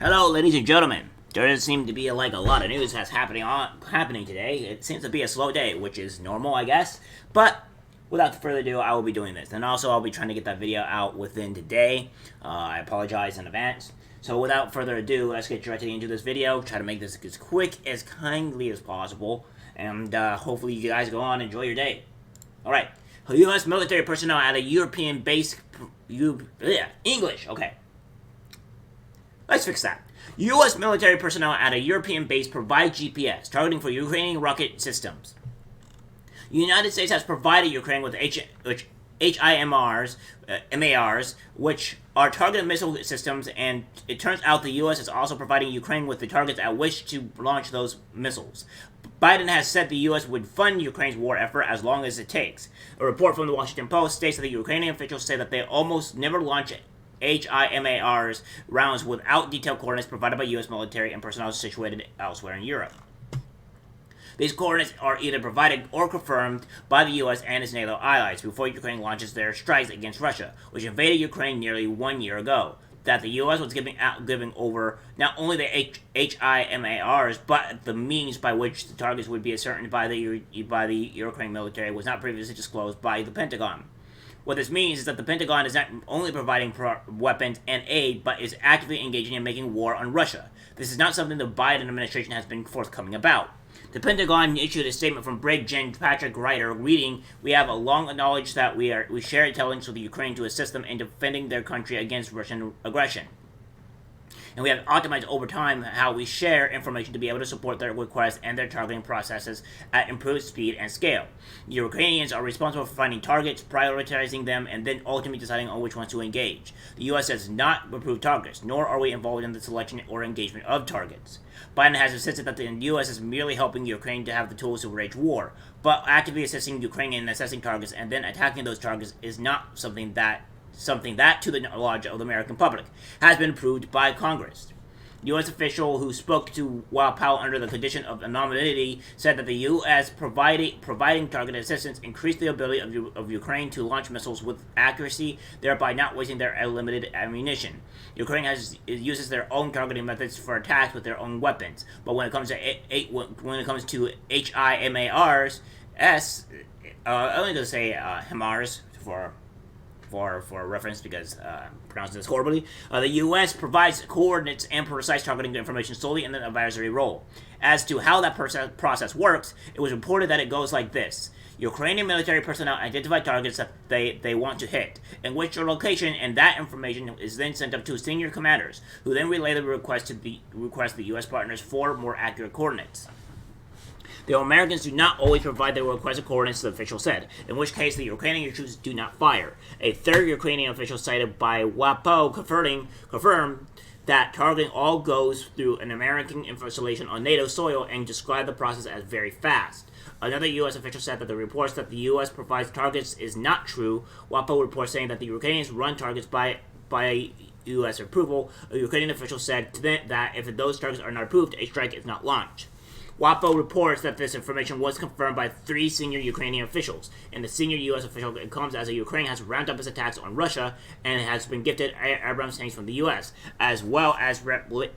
Hello, ladies and gentlemen. There doesn't seem to be like a lot of news that's happening today. It seems to be a slow day, which is normal, I guess. But without further ado, I will be doing this, and also I'll be trying to get that video out within today. I apologize in advance. So without further ado, let's get directly into this video. Try to make this as quick as kindly as possible, and hopefully you guys go on and enjoy your day. All right. U.S. military personnel at a European base. English. Okay. Let's fix that. U.S. military personnel at a European base provide GPS, targeting for Ukrainian rocket systems. The United States has provided Ukraine with HIMARS, MARs, which are targeted missile systems, and it turns out the U.S. is also providing Ukraine with the targets at which to launch those missiles. Biden has said the U.S. would fund Ukraine's war effort as long as it takes. A report from the Washington Post states that the Ukrainian officials say that they almost never launch HIMARS rounds without detailed coordinates provided by U.S. military and personnel situated elsewhere in Europe. These coordinates are either provided or confirmed by the U.S. and its NATO allies before Ukraine launches their strikes against Russia, which invaded Ukraine nearly 1 year ago. That the U.S. was giving over not only the HIMARs, but the means by which the targets would be ascertained by the Ukraine military was not previously disclosed by the Pentagon. What this means is that the Pentagon is not only providing weapons and aid, but is actively engaging in making war on Russia. This is not something the Biden administration has been forthcoming about. The Pentagon issued a statement from Brig Gen Patrick Ryder reading, "We have a long knowledge that we share intelligence with the Ukraine to assist them in defending their country against Russian aggression. And we have optimized over time how we share information to be able to support their requests and their targeting processes at improved speed and scale. The Ukrainians are responsible for finding targets, prioritizing them, and then ultimately deciding on which ones to engage. The U.S. has not approved targets, nor are we involved in the selection or engagement of targets. Biden has insisted that the U.S. is merely helping Ukraine to have the tools to wage war, but actively assisting Ukraine in assessing targets and then attacking those targets is not something that, to the knowledge of the American public, has been approved by Congress." The U.S. official who spoke to WAPO under the condition of anonymity said that the U.S. providing targeted assistance increased the ability of Ukraine to launch missiles with accuracy, thereby not wasting their limited ammunition. Ukraine uses their own targeting methods for attacks with their own weapons, but when it comes to HIMARS, I'm only going to say HIMARS for reference because pronouncing this horribly. The U.S. provides coordinates and precise targeting information solely in the advisory role. As to how that process works, it was reported that it goes like this. Ukrainian military personnel identify targets that they want to hit, in which their location, and that information is then sent up to senior commanders, who then relay the request to the U.S. partners for more accurate coordinates. The Americans do not always provide the requested coordinates, the official said, in which case the Ukrainian troops do not fire. A third Ukrainian official cited by WAPO confirmed that targeting all goes through an American installation on NATO soil and described the process as very fast. Another U.S. official said that the reports that the U.S. provides targets is not true. WAPO reports saying that the Ukrainians run targets by U.S. approval. A Ukrainian official said that if those targets are not approved, a strike is not launched. WAPO reports that this information was confirmed by 3 senior Ukrainian officials, and the senior U.S. official comes as Ukraine has ramped up its attacks on Russia and has been gifted Abrams tanks from the U.S., as well as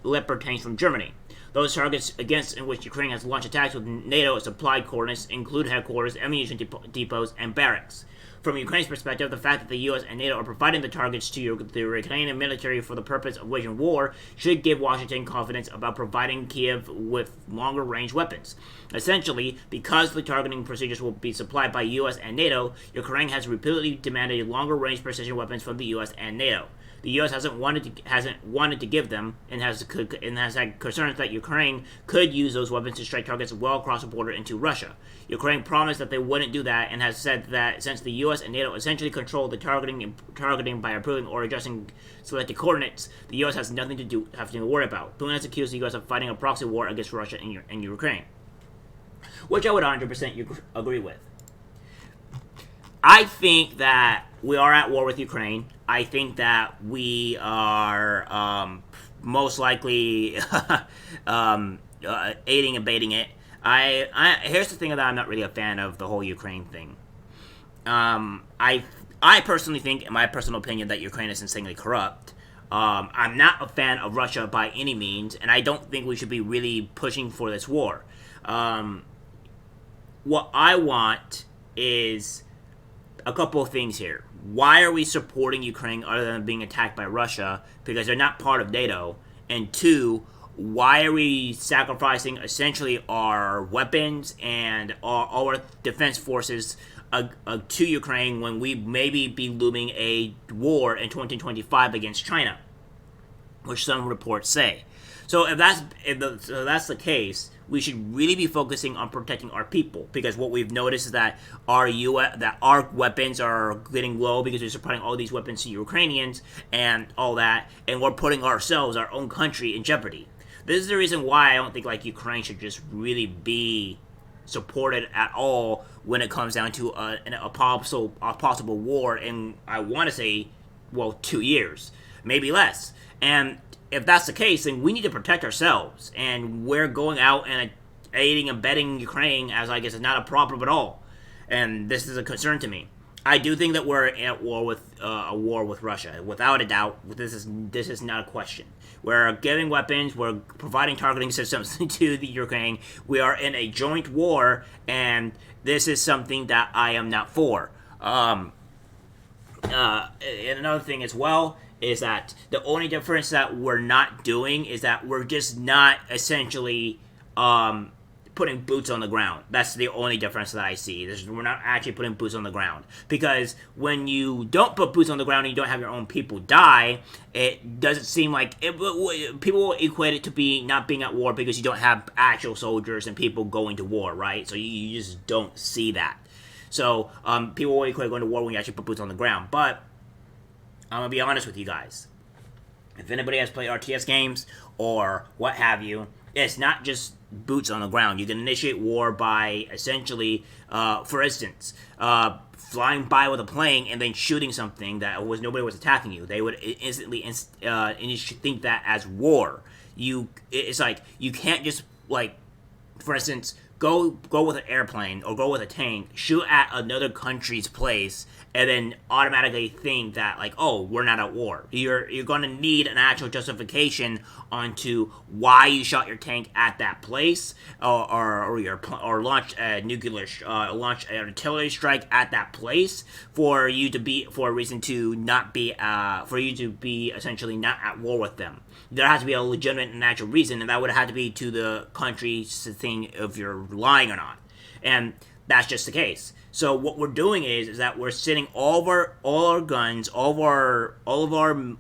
Leopard tanks from Germany. Those targets in which Ukraine has launched attacks with NATO supplied coordinates include headquarters, ammunition depots, and barracks. From Ukraine's perspective, the fact that the U.S. and NATO are providing the targets to the Ukrainian military for the purpose of waging war should give Washington confidence about providing Kiev with longer-range weapons. Essentially, because the targeting procedures will be supplied by U.S. and NATO, Ukraine has repeatedly demanded longer-range precision weapons from the U.S. and NATO. The U.S. hasn't wanted to give them, and has had concerns that Ukraine could use those weapons to strike targets well across the border into Russia. Ukraine promised that they wouldn't do that, and has said that since the U.S. and NATO essentially control the targeting by approving or adjusting selected coordinates, the U.S. has nothing to worry about. Putin has accused the U.S. of fighting a proxy war against Russia and Ukraine, which I would 100% agree with. I think that we are at war with Ukraine. I think that we are most likely aiding and baiting it. Here's the thing that I'm not really a fan of the whole Ukraine thing. I personally think, in my personal opinion, that Ukraine is insanely corrupt. I'm not a fan of Russia by any means, and I don't think we should be really pushing for this war. What I want is a couple of things here. Why are we supporting Ukraine other than being attacked by Russia? Because they're not part of NATO. And two, why are we sacrificing essentially our weapons and our defense forces to Ukraine when we maybe be looming a war in 2025 against China, which some reports say. So if that's the case, we should really be focusing on protecting our people, because what we've noticed is that our weapons are getting low because we're supplying all these weapons to Ukrainians and all that, and we're putting ourselves, our own country, in jeopardy. This is the reason why I don't think like Ukraine should just really be supported at all when it comes down to a possible war in, I want to say, 2 years, maybe less. And if that's the case, then we need to protect ourselves, and we're going out and aiding and abetting Ukraine as I guess is not a problem at all, and this is a concern to me. I do think that we're at war with Russia, without a doubt. This is not a question. We're giving weapons, we're providing targeting systems to the Ukraine. We are in a joint war, and this is something that I am not for. And another thing as well is that the only difference that we're not doing is that we're just not essentially putting boots on the ground. That's the only difference that I see. We're not actually putting boots on the ground. Because when you don't put boots on the ground and you don't have your own people die, it doesn't seem like... people will equate it to be not being at war because you don't have actual soldiers and people going to war, right? So you just don't see that. So people will equate going to war when you actually put boots on the ground. But I'm going to be honest with you guys. If anybody has played RTS games or what have you, it's not just boots on the ground. You can initiate war by essentially, for instance, flying by with a plane and then shooting something that nobody was attacking you. They would instantly think that as war. It's like you can't just, like, for instance, go with an airplane or go with a tank, shoot at another country's place, and then automatically think that, like, oh, we're not at war. You're going to need an actual justification onto why you shot your tank at that place, or launched a launched an artillery strike at that place for a reason to not be for you to be essentially not at war with them. There has to be a legitimate and natural reason, and that would have to be to the country's thing if you're lying or not. And that's just the case. So what we're doing is that we're sending all our guns, all of our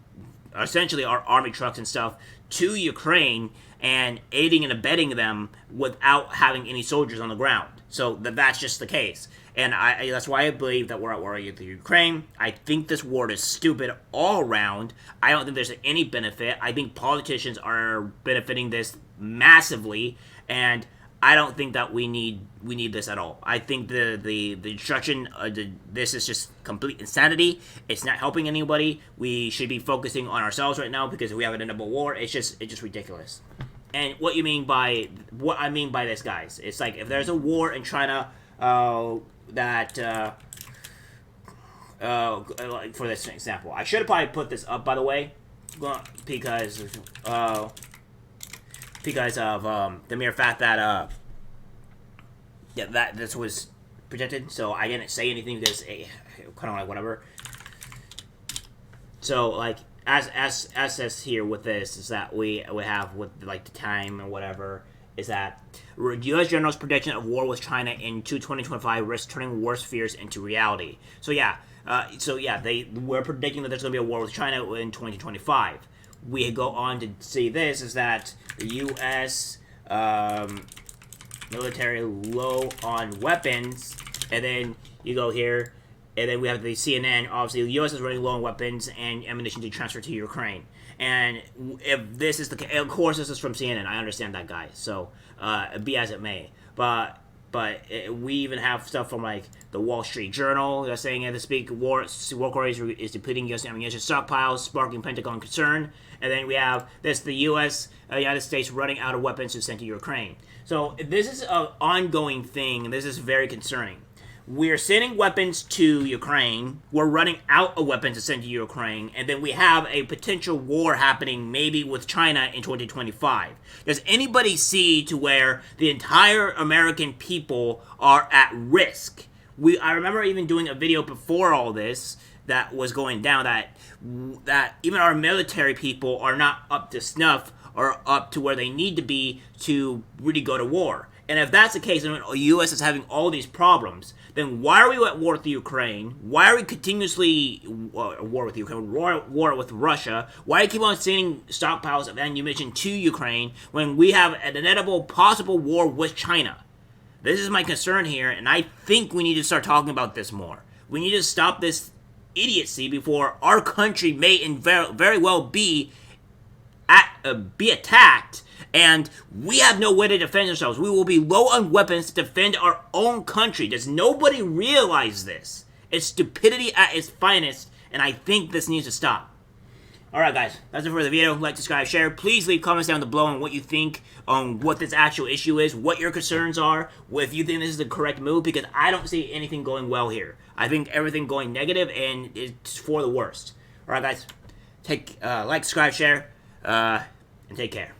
essentially our army trucks and stuff to Ukraine and aiding and abetting them without having any soldiers on the ground. So that's just the case. And that's why I believe that we're at war with Ukraine. I think this war is stupid all around. I don't think there's any benefit. I think politicians are benefiting this massively, and I don't think that we need this at all. I think the destruction, this is just complete insanity. It's not helping anybody. We should be focusing on ourselves right now, because if we have an endable war, it's just ridiculous. And what I mean by this, guys, it's like if there's a war in China, like for this example, I should have probably put this up, by the way, because of the mere fact that that this was projected, so I didn't say anything because kind of like whatever. So like as says here with this is that we have with like the time and whatever is that U.S. generals' prediction of war with China in 2025 risks turning worst fears into reality. So yeah, they were predicting that there's going to be a war with China in 2025. We go on to see this is that the U.S. Military low on weapons, and then you go here, and then we have the CNN. Obviously, the U.S. is running low on weapons and ammunition to transfer to Ukraine. And if this is the case, of course, this is from CNN. I understand that, guys. So be as it may, but we even have stuff from like the Wall Street Journal that's saying at the speak war is depleting U.S. ammunition stockpiles, sparking Pentagon concern. And then we have the U.S. United States running out of weapons to send to Ukraine. So this is an ongoing thing, and this is very concerning. we're sending weapons to Ukraine. We're running out of weapons to send to Ukraine. And then we have a potential war happening maybe with China in 2025. Does anybody see to where the entire American people are at risk? I remember even doing a video before all this that was going down that even our military people are not up to snuff or up to where they need to be to really go to war. And if that's the case, and the U.S. is having all these problems, then why are we at war with Ukraine? Why are we continuously war with Ukraine? War with Russia? Why do you keep on sending stockpiles of ammunition to Ukraine when we have an inevitable possible war with China? This is my concern here, and I think we need to start talking about this more. We need to stop this idiocy before our country may very well be attacked, and we have no way to defend ourselves. We will be low on weapons to defend our own country. Does nobody realize this? It's stupidity at its finest, and I think this needs to stop. Alright guys, that's it for the video. Like, subscribe, share. Please leave comments down below on what you think on what this actual issue is, what your concerns are, if you think this is the correct move, because I don't see anything going well here. I think everything going negative, and it's for the worst. Alright guys, like, subscribe, share, and take care.